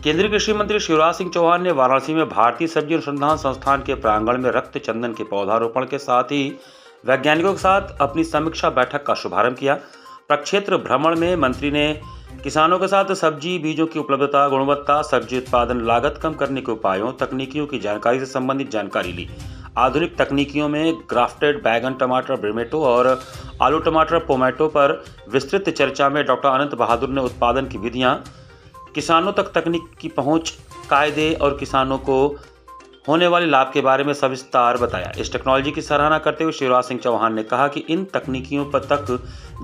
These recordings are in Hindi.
केंद्रीय कृषि मंत्री शिवराज सिंह चौहान ने वाराणसी में भारतीय सब्जी अनुसंधान संस्थान के प्रांगण में रक्त चंदन के पौधारोपण के साथ ही वैज्ञानिकों के साथ अपनी समीक्षा बैठक का शुभारंभ किया। प्रक्षेत्र भ्रमण में मंत्री ने किसानों के साथ सब्जी बीजों की उपलब्धता, गुणवत्ता, सब्जी उत्पादन लागत कम करने के उपायों, तकनीकियों की जानकारी से संबंधित जानकारी ली। आधुनिक तकनीकियों में ग्राफ्टेड बैगन टमाटर ब्रेमेटो और आलू टमाटर पोमैटो पर विस्तृत चर्चा में डॉक्टर अनंत बहादुर ने उत्पादन की विधियां, किसानों तक तकनीक की पहुंच, कायदे और किसानों को होने वाले लाभ के बारे में सविस्तार बताया। इस टेक्नोलॉजी की सराहना करते हुए शिवराज सिंह चौहान ने कहा कि इन तकनीकियों पर तक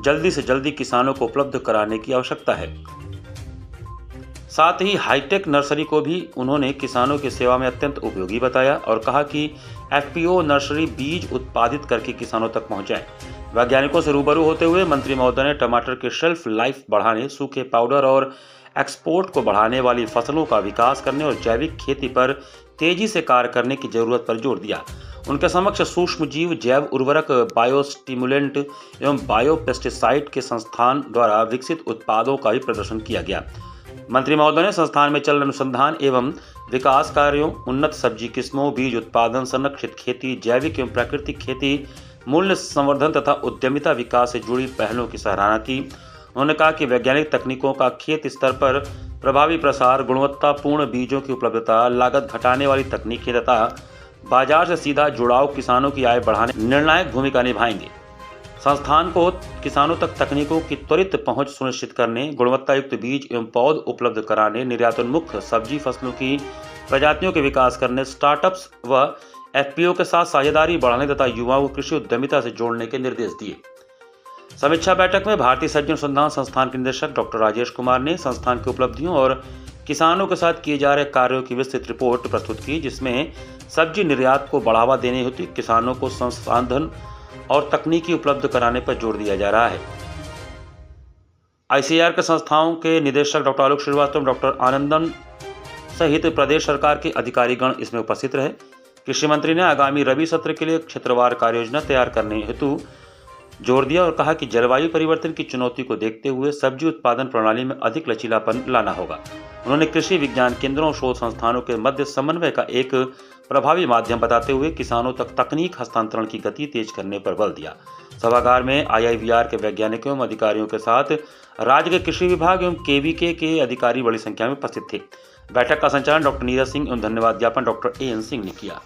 जल्दी से जल्दी किसानों को उपलब्ध कराने की आवश्यकता है। साथ ही हाईटेक नर्सरी को भी उन्होंने किसानों की सेवा में अत्यंत उपयोगी बताया और कहा कि एफपीओ नर्सरी बीज उत्पादित करके किसानों तक पहुंचाए। वैज्ञानिकों से रूबरू होते हुए मंत्री महोदय ने टमाटर के शेल्फ लाइफ बढ़ाने, सूखे पाउडर और एक्सपोर्ट को बढ़ाने वाली फसलों का विकास करने और जैविक खेती पर तेजी से कार्य करने की जरूरत पर जोर दिया। उनके समक्ष सूक्ष्म जीव, जैव उर्वरक, बायोस्टिमुलेंट एवं बायोपेस्टिसाइड के संस्थान द्वारा विकसित उत्पादों का भी प्रदर्शन किया गया। मंत्री महोदय ने संस्थान में चल रहे अनुसंधान एवं विकास कार्यों, उन्नत सब्जी किस्मों, बीज उत्पादन, संरक्षित खेती, जैविक एवं प्राकृतिक खेती, मूल्य संवर्धन तथा उद्यमिता विकास से जुड़ी पहलों की सराहना की। उन्होंने कहा कि वैज्ञानिक तकनीकों का खेत स्तर पर प्रभावी प्रसार, गुणवत्तापूर्ण बीजों की उपलब्धता, लागत घटाने वाली तकनीकें तथा बाजार से सीधा जुड़ाव किसानों की आय बढ़ाने में निर्णायक भूमिका निभाएंगे। संस्थान को किसानों तक तकनीकों की त्वरित पहुंच सुनिश्चित करने, गुणवत्तायुक्त बीज एवं पौध उपलब्ध कराने, निर्यातोन्मुख सब्जी फसलों की प्रजातियों के विकास करने, स्टार्टअप्स व एफपीओ के साथ साझेदारी बढ़ाने तथा युवाओं को कृषि उद्यमिता से जोड़ने के निर्देश दिए। समीक्षा बैठक में भारतीय सब्जी अनुसंधान संस्थान के निदेशक डॉक्टर राजेश कुमार ने संस्थान की उपलब्धियों और किसानों के साथ किए जा रहे कार्यों की विस्तृत रिपोर्ट प्रस्तुत की, जिसमें सब्जी निर्यात को बढ़ावा देने हेतु किसानों को संसाधन और तकनीकी उपलब्ध कराने पर जोर दिया जा रहा है। आईसीएआर के संस्थाओं के निदेशक डॉक्टर आलोक श्रीवास्तव, डॉक्टर आनंदन सहित प्रदेश सरकार के अधिकारीगण इसमें उपस्थित रहे। कृषि मंत्री ने आगामी रबी सत्र के लिए क्षेत्रवार कार्ययोजना तैयार करने हेतु जोर दिया और कहा कि जलवायु परिवर्तन की चुनौती को देखते हुए सब्जी उत्पादन प्रणाली में अधिक लचीलापन लाना होगा। उन्होंने कृषि विज्ञान केंद्रों और शोध संस्थानों के मध्य समन्वय का एक प्रभावी माध्यम बताते हुए किसानों तक तकनीक हस्तांतरण की गति तेज करने पर बल दिया। सभागार में आईआईवीआर के वैज्ञानिकों एवं अधिकारियों के साथ राज्य के कृषि विभाग एवं केवीके के अधिकारी बड़ी संख्या में उपस्थित थे। बैठक का संचालन डॉक्टर नीरज सिंह एवं धन्यवाद ज्ञापन डॉक्टर एएन सिंह ने किया।